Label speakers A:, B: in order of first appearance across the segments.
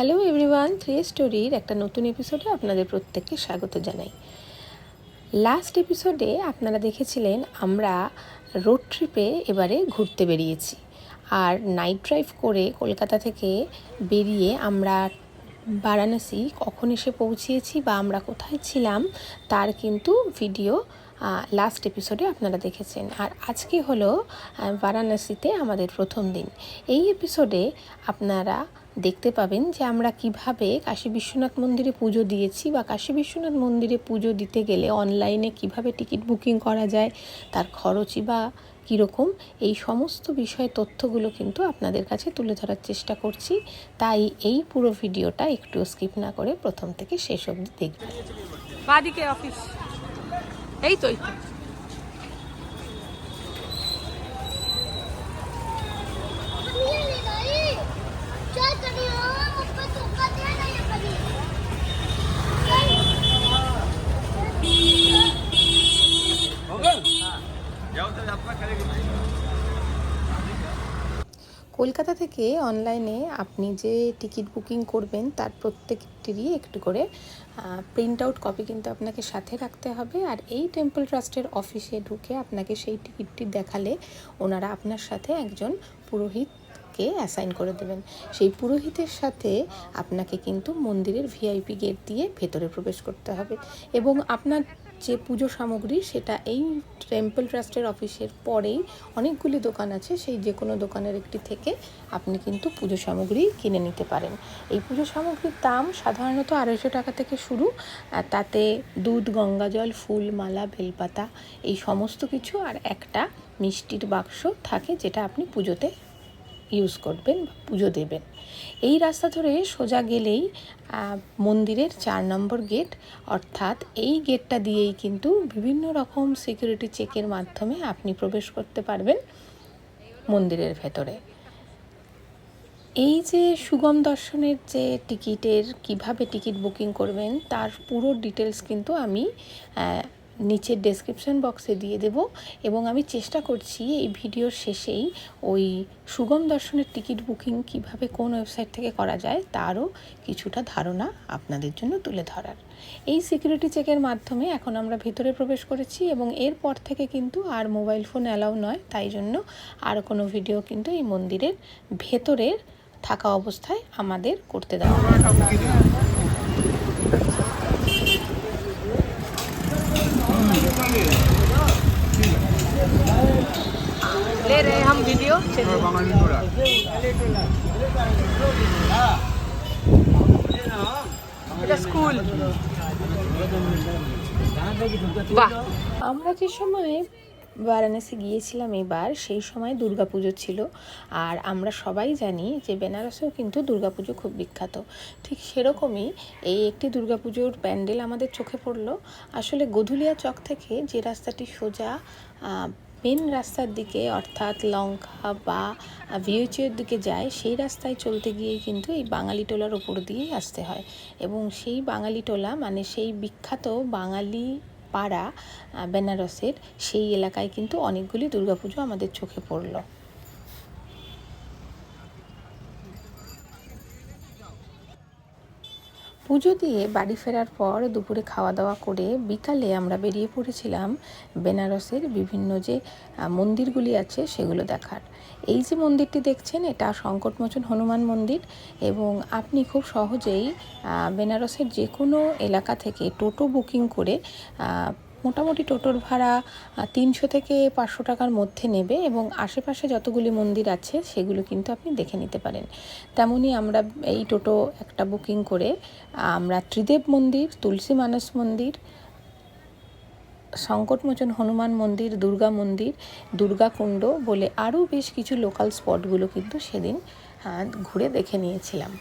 A: Hello everyone, three স্টোরির একটা নতুন এপিসোডে আপনাদের প্রত্যেককে স্বাগত জানাই। লাস্ট এপিসোডে আপনারা দেখেছিলেন আমরা রোড ট্রিপে এবারে ঘুরতে বেরিয়েছি, আর নাইট ড্রাইভ করে কলকাতা থেকে বেরিয়ে আমরা বারাণসী কখন এসে পৌঁছিয়েছি বা আমরা কোথায় ছিলাম তার কিন্তু ভিডিও লাস্ট এপিসোডে আপনারা দেখেছেন। আর আজকে হলো বারাণসীতে আমাদের প্রথম দিন। এই এপিসোডে আপনারা দেখতে পাবেন যে আমরা কিভাবে কাশী বিশ্বনাথ মন্দিরে পুজো দিয়েছি বা কাশী বিশ্বনাথ মন্দিরে পুজো দিতে গেলে অনলাইনে কিভাবে টিকিট বুকিং করা যায়, তার খরচই বা কীরকম, এই সমস্ত বিষয়ে তথ্যগুলো কিন্তু আপনাদের কাছে তুলে ধরার চেষ্টা করছি। তাই এই পুরো ভিডিওটা একটু স্কিপ না করে প্রথম থেকে শেষ অবধি দেখবেন।
B: বাদিকে অফিস, এই তো
A: কলকাতা থেকে অনলাইনে আপনি যে টিকিট বুকিং করবেন তার প্রত্যেকটিরই একটু করে প্রিন্ট আউট কপি কিন্তু আপনাকে সাথে রাখতে হবে। আর এই টেম্পল ট্রাস্টের অফিসে ঢুকে আপনাকে সেই টিকিটটি দেখালে ওনারা আপনার সাথে একজন পুরোহিতকে অ্যাসাইন করে দেবেন। সেই পুরোহিতের সাথে আপনাকে কিন্তু মন্দিরের ভিআইপি গেট দিয়ে ভেতরে প্রবেশ করতে হবে, এবং আপনার যে পুজো সামগ্রী সেটা এই টেম্পল ট্রাস্টের অফিসের পরেই অনেকগুলি দোকান আছে, সেই যে কোনো দোকানের একটি থেকে আপনি কিন্তু পুজো সামগ্রী কিনে নিতে পারেন। এই পুজো সামগ্রীর দাম সাধারণত 250 টাকা থেকে শুরু। তাতে দুধ, গঙ্গাজল, ফুল, মালা, বেলপাতা এই সমস্ত কিছু আর একটা মিষ্টির বাক্স থাকে, যেটা আপনি পুজোতে ইউজ করবেন বা পুজো দেবেন। এই রাস্তা ধরে সোজা গেলেই মন্দিরের 4 নম্বর গেট, অর্থাৎ এই গেটটা দিয়েই কিন্তু বিভিন্ন রকম সিকিউরিটি চেকের মাধ্যমে আপনি প্রবেশ করতে পারবেন মন্দিরের ভেতরে। এই যে সুগম দর্শনের যে টিকিটের কিভাবে টিকিট বুকিং করবেন তার পুরো ডিটেলস কিন্তু আমি নিচের ডেসক্রিপশন বক্সে দিয়ে দেব, এবং আমি চেষ্টা করছি এই ভিডিওর শেষেই ওই সুগম দর্শনের টিকিট বুকিং কিভাবে কোন ওয়েবসাইট থেকে করা যায় তারও কিছুটা ধারণা আপনাদের জন্য তুলে ধরার। এই সিকিউরিটি চেকের মাধ্যমে এখন আমরা ভেতরে প্রবেশ করেছি, এবং এরপর থেকে কিন্তু আর মোবাইল ফোন অ্যালাউ নয়, তাই জন্য আর কোনো ভিডিও কিন্তু এই মন্দিরের ভেতরের থাকা অবস্থায় আমাদের করতে দেওয়া হয়।
B: ले रहे हम वीडियो स्कूल। বাহ,
A: আমরা যে সময়ে বারাণসী গিয়েছিলাম এবার, সেই সময় দুর্গাপুজো ছিল। আর আমরা সবাই জানি যে বেনারসেও কিন্তু দুর্গাপুজো খুব বিখ্যাত। ঠিক সেরকমই এই একটি দুর্গাপুজোর প্যান্ডেল আমাদের চোখে পড়লো। আসলে গধুলিয়া চক থেকে যে রাস্তাটি সোজা মেন রাস্তার দিকে, অর্থাৎ লঙ্কা বা ভিউচের দিকে যায়, সেই রাস্তায় চলতে গিয়ে কিন্তু এই বাঙালি টোলার ওপর দিয়েই আসতে হয়, এবং সেই বাঙালি টোলা মানে সেই বিখ্যাত বাঙালি পাড়া বেনারসের সেই এলাকায় কিন্তু অনেকগুলি দুর্গাপুজো আমাদের চোখে পড়ল। পুজো দিয়ে বাড়ি ফেরার পর দুপুরে খাওয়া দাওয়া করে বিকালে আমরা বেরিয়ে পড়েছিলাম বেনারসের বিভিন্ন যে মন্দিরগুলি আছে সেগুলো দেখার। এই যে মন্দিরটি দেখছেন এটা সংকটমোচন হনুমান মন্দির, এবং আপনি খুব সহজেই বেনারসের যে কোনো এলাকা থেকে টোটো বুকিং করে মোটামুটি টোটোর ভাড়া 300 থেকে 500 টাকার মধ্যে নেবে, এবং আশেপাশে যতগুলি মন্দির আছে সেগুলো কিন্তু আপনি দেখে নিতে পারেন। তেমনই আমরা এই টোটো একটা বুকিং করে আমরা ত্রিদেব মন্দির, তুলসী মানস মন্দির, সংকটমোচন হনুমান মন্দির, দুর্গা মন্দির, দুর্গাকুণ্ড বলে আরও বেশ কিছু লোকাল স্পটগুলো কিন্তু সেদিন ঘুরে দেখে নিয়েছিলাম।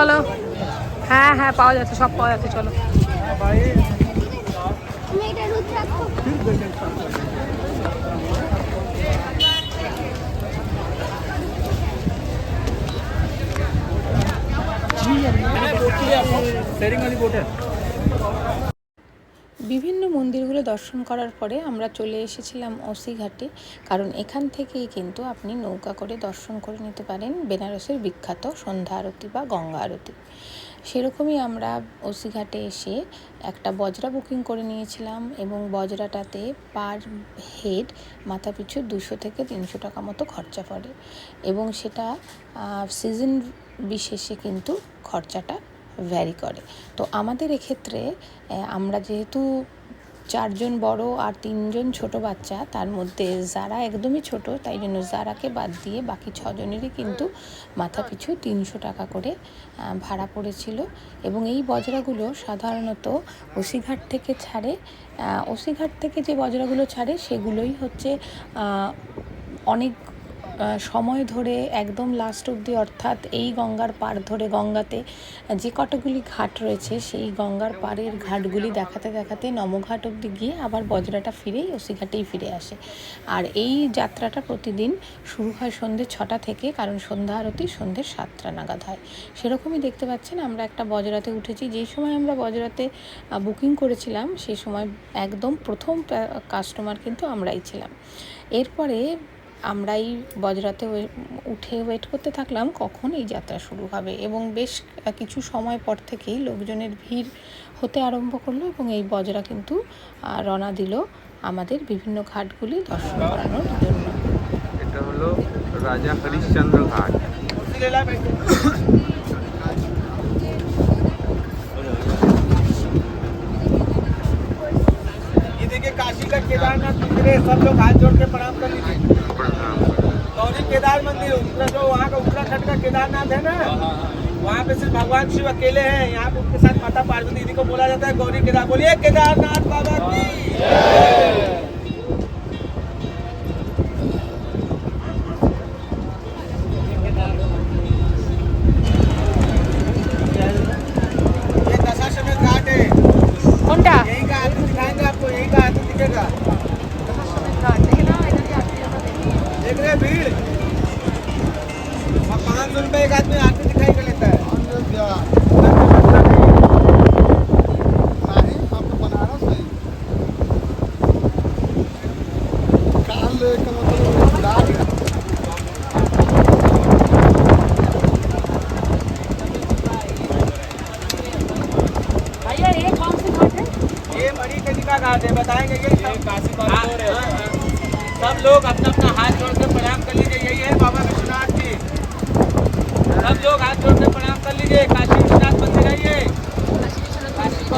B: চলো। হ্যাঁ হ্যাঁ পাওয়া যাচ্ছে, সব পাওয়া যাচ্ছে, চলো।
A: বিভিন্ন মন্দিরগুলো দর্শন করার পরে আমরা চলে এসেছিলাম ওসি ঘাটে, কারণ এখান থেকেই কিন্তু আপনি নৌকা করে দর্শন করে নিতে পারেন বেনারসের বিখ্যাত সন্ধ্যা আরতি বা গঙ্গা আরতি। সেরকমই আমরা ওসি ঘাটে এসে একটা বজরা বুকিং করে নিয়েছিলাম, এবং বজরাটাতে পার হেড মাথা পিছু 200 থেকে 300 টাকা মতো খরচা পড়ে, এবং সেটা সিজন বিশেষে কিন্তু খরচাটা ভ্যারি করে। তো আমাদের এক্ষেত্রে আমরা যেহেতু 4 জন বড় আর 3 জন ছোট বাচ্চা, তার মধ্যে যারা একদমই ছোট, তাই জন্য যারাকে বাদ দিয়ে বাকি 6 জনেরই কিন্তু মাথা পিছু 300 টাকা করে ভাড়া পড়েছিল। এবং এই বজরাগুলো সাধারণত ওসিঘাট থেকে ছাড়ে। ওসিঘাট থেকে যে বজরাগুলো ছাড়ে সেগুলোই হচ্ছে অনেক সময় ধরে একদম লাস্ট অবধি, অর্থাৎ এই গঙ্গার পাড় ধরে গঙ্গাতে যে কতগুলি ঘাট রয়েছে সেই গঙ্গার পাড়ের ঘাটগুলি দেখাতে দেখাতে নমঘাট অবধি গিয়ে আবার বজরাটা ফিরেই ওসিঘাটেই ফিরে আসে। আর এই যাত্রাটা প্রতিদিন শুরু হয় সন্ধ্যে 6টা থেকে, কারণ সন্ধ্যা আরতি সন্ধ্যে 7টা নাগাদ হয়। সেরকমই দেখতে পাচ্ছেন আমরা একটা বজরাতে উঠেছি। যেই সময় আমরা বজরাতে বুকিং করেছিলাম সেই সময় একদম প্রথম কাস্টমার কিন্তু আমরাই ছিলাম। এরপরে আমরা এই বজরাতে উঠে ওয়েট করতে থাকলাম কখন এই যাত্রা শুরু হবে, এবং বেশ কিছু সময় পর থেকেই লোকজনের ভিড় হতে আরম্ভ করলো, এবং এই বজরা কিন্তু রওনা দিল আমাদের বিভিন্ন ঘাটগুলি দর্শন করানোর জন্য।
C: এটা হলো রাজা হরিশ্চন্দ্র ঘাট।
D: काशी का केदारनाथ मंदिर है, सब लोग हाथ जोड़ के प्रणाम कर लीजिए। गौरी केदार मंदिर जो वहाँ का उत्तराखंड का केदारनाथ है ना, वहाँ पे सिर्फ भगवान शिव अकेले हैं। यहाँ पे उनके साथ माता पार्वती दीदी को बोला जाता है गौरी केदार। बोलिए केदारनाथ बाबा की। ये दशाश्वमेध घाट है।
B: কোনটা?
D: यही का आरती दिखाएंगे आपको, यही का आरती दिखेगा। देख रहे हैं भीड़, और 500 रुपए एक आदमी आरती दिखाई कर लेता है।
B: भैया ये कौन सी घाट है?
D: ये मणिकर्णिका घाट है, बताएंगे ये काशी सब लोग अपना अपना हाथ जोड़ के प्रणाम कर लीजिए। यही है बाबा विश्वनाथ जी। सब लोग हाथ जोड़ के प्रणाम कर लीजिए। काशी विश्वनाथ मंदिर है ये।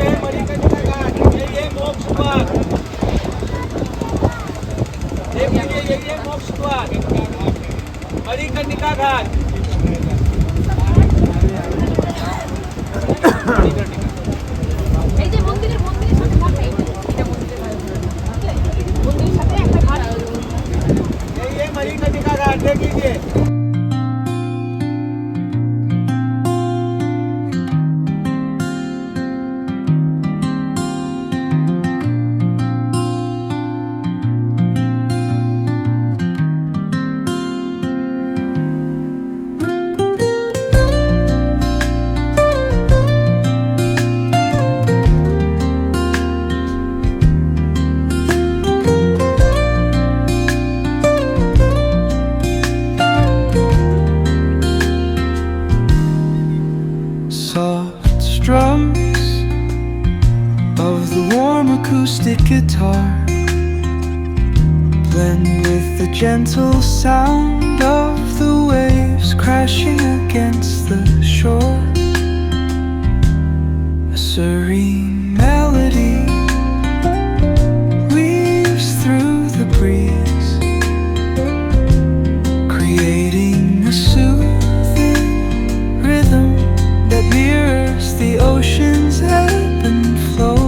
D: ये मणिकर्णिका घाट, यही है मोक्ष द्वार। देख लीजिए यही है मोक्ष द्वार, मणिकर्णिका घाट।
B: এই যে মন্দিরের সাথে ঘাট, এটা মন্দিরের সাথে একটা ঘাট।
D: यही है मणिकर्णिका घाट, देख लीजिए।
E: Soft strums of the warm acoustic guitar blend with the gentle sound of the waves crashing against the shore. A serene melody weaves through the breeze, creating a soothing rhythm that mirrors the ocean's ebb and flow.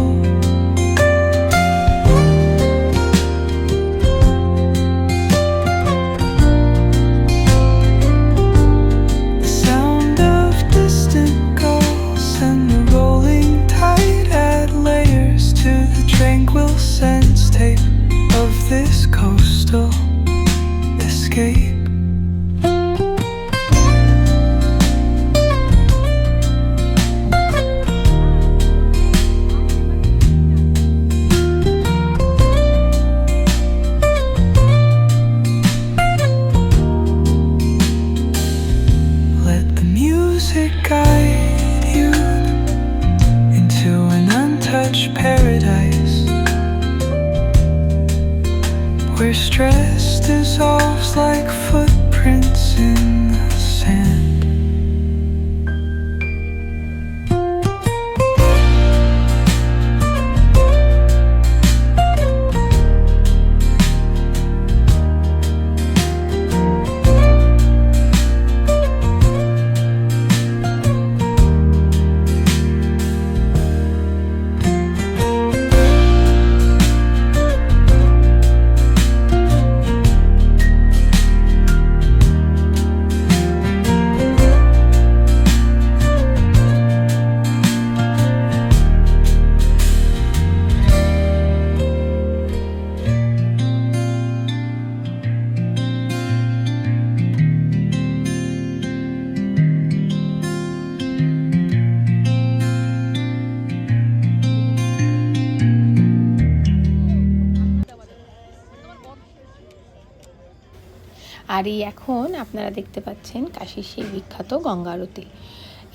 A: আর এই এখন আপনারা দেখতে পাচ্ছেন কাশীর সেই বিখ্যাত গঙ্গা আরতি।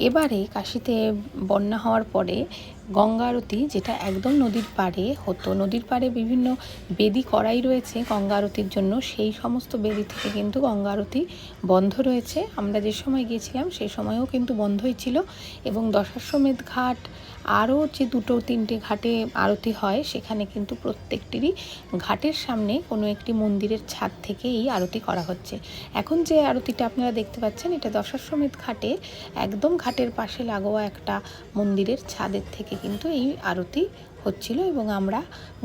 A: এবারে কাশীতে বন্যা হওয়ার পরে গঙ্গা আরতি, যেটা একদম নদীর পাড়ে হতো, নদীর পাড়ে বিভিন্ন বেদি করাই রয়েছে গঙ্গা আরতির জন্য, সেই সমস্ত বেদি থেকে কিন্তু গঙ্গা আরতি বন্ধ রয়েছে। আমরা যে সময় গিয়েছিলাম সেই সময়ও কিন্তু বন্ধই ছিল, এবং দশাশ্বমেধ ঘাট আরও যে 2-3টে ঘাটে আরতি হয়, সেখানে কিন্তু প্রত্যেকটিরই ঘাটের সামনে কোনো একটি মন্দিরের ছাদ থেকে এই আরতি করা হচ্ছে। এখন যে আরতিটা আপনারা দেখতে পাচ্ছেন, এটা দশাশ্বমেধ ঘাটে একদম ঘাটের পাশে লাগোয়া একটা মন্দিরের ছাদের থেকে কিন্তু এই আরতি হচ্ছিল, এবং আমরা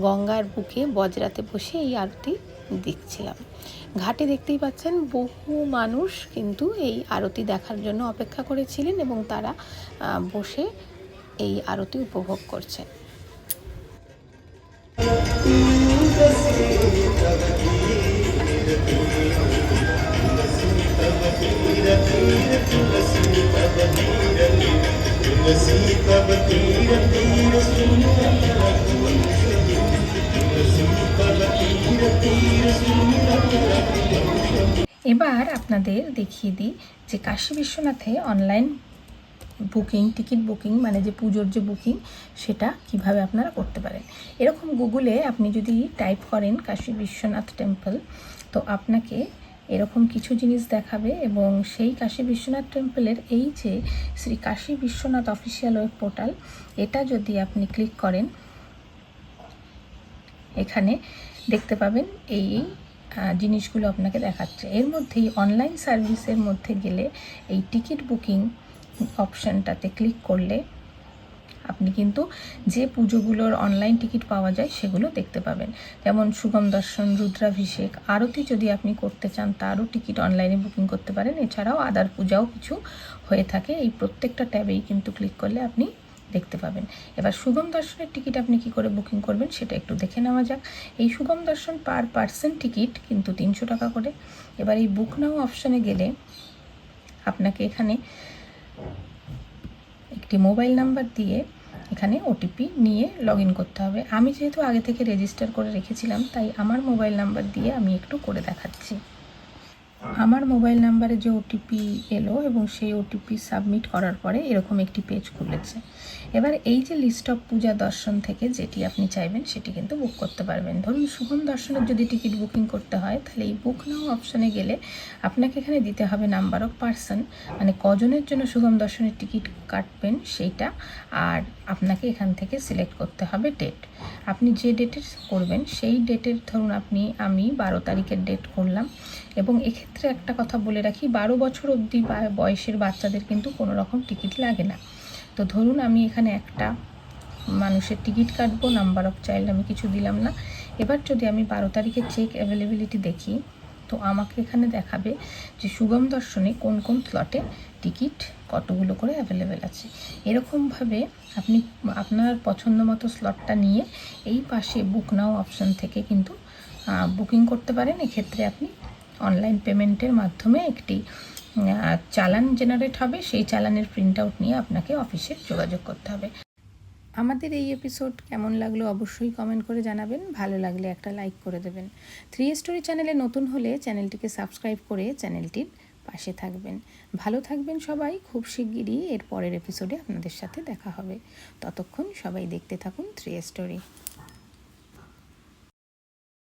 A: গঙ্গার বুকে বজরাতে বসে এই আরতি দেখছিলাম। ঘাটে দেখতেই পাচ্ছেন বহু মানুষ কিন্তু এই আরতি দেখার জন্য অপেক্ষা করেছিলেন, এবং তারা বসে এই আরতি উপভোগ করছে। এবার আপনাদের দেখিয়ে দিই যে কাশী বিশ্বনাথে অনলাইন বুকিং, টিকিট বুকিং মানে যে পুজোর যে বুকিং, সেটা কিভাবে আপনারা করতে পারেন। এরকম গুগলে আপনি যদি টাইপ করেন কাশী বিশ্বনাথ টেম্পল, তো আপনাকে এরকম কিছু জিনিস দেখাবে, এবং সেই কাশী বিশ্বনাথ টেম্পলের এই যে Shri Kashi Biswanath official web portal, এটা যদি আপনি ক্লিক করেন, এখানে দেখতে পাবেন এই জিনিসগুলো আপনাকে দেখাচ্ছে। এর মধ্যেই অনলাইন সার্ভিসের মধ্যে গেলে এই টিকিট বুকিং অপশানটাতে ক্লিক করলে আপনি কিন্তু যে পুজোগুলোর অনলাইন টিকিট পাওয়া যায় সেগুলো দেখতে পাবেন। যেমন সুগম দর্শন, রুদ্রাভিষেক, আরতি যদি আপনি করতে চান তারও টিকিট অনলাইনে বুকিং করতে পারেন। এছাড়াও আদার পূজাও কিছু হয়ে থাকে। এই প্রত্যেকটা ট্যাবেই কিন্তু ক্লিক করলে আপনি দেখতে পাবেন। এবার সুগম দর্শনের টিকিট আপনি কি করে বুকিং করবেন সেটা একটু দেখে নেওয়া যাক। এই সুগম দর্শন পার পার্সন টিকিট কিন্তু 300 টাকা করে। এবার এই বুক নাও অপশানে গেলে আপনাকে এখানে একটি মোবাইল নাম্বার দিয়ে এখানে ওটিপি নিয়ে লগ ইন করতে হবে। আমি যেহেতু আগে থেকে রেজিস্টার করে রেখেছিলাম, তাই আমার মোবাইল নাম্বার দিয়ে আমি একটু করে দেখাচ্ছি। আমার মোবাইল নাম্বারে যে ওটিপি এলো, এবং সেই ওটিপি সাবমিট করার পরে এরকম একটি পেজ খুলেছে। এবার এই যে লিস্ট অফ পূজা দর্শন থেকে যেটি আপনি চাইবেন সেটি কিন্তু বুক করতে পারবেন। ধরুন সুগম দর্শনের যদি টিকিট বুকিং করতে হয়, তাহলে এই বুক নাও অপশানে গেলে আপনাকে এখানে দিতে হবে নাম্বার অফ পার্সন, মানে কজনের জন্য সুগম দর্শনের টিকিট কাটবেন সেইটা, আর আপনাকে এখান থেকে সিলেক্ট করতে হবে ডেট। আপনি যে ডেটে করবেন সেই ডেটের, ধরুন আমি 12 তারিখের ডেট করলাম। এবং এক্ষেত্রে একটা কথা বলে রাখি, 12 বছর অবধি বয়সের বাচ্চাদের কিন্তু কোনো রকম টিকিট লাগে না। তো ধরুন আমি এখানে একটা মানুষের টিকিট কাটবো, নাম্বার অফ চাইল্ড আমি কিছু দিলাম না। এবার যদি আমি 12 তারিখের চেক অ্যাভেলেবিলিটি দেখি, তো আমাকে এখানে দেখাবে যে সুগম দর্শনে কোন কোন স্লটে টিকিট কতগুলো করে অ্যাভেলেবেল আছে। এরকমভাবে আপনি আপনার পছন্দ মতো স্লটটা নিয়ে এই পাশে বুক নাও অপশান থেকে কিন্তু বুকিং করতে পারেন। এক্ষেত্রে আপনি অনলাইন পেমেন্টের মাধ্যমে একটি চালান জেনারেট হবে, সেই চালানের প্রিন্ট আউট নিয়ে আপনাকে অফিসে যোগাযোগ করতে হবে। আমাদের এই এপিসোড কেমন লাগলো অবশ্যই কমেন্ট করে জানাবেন। ভালো লাগলে একটা লাইক করে দেবেন। 3 স্টোরি চ্যানেলে নতুন হলে চ্যানেলটিকে সাবস্ক্রাইব করে চ্যানেলটির পাশে থাকবেন। ভালো থাকবেন সবাই। খুব শিগগিরই এর পরের এপিসোডে আপনাদের সাথে দেখা হবে। ততক্ষণ সবাই দেখতে থাকুন 3 স্টোরি।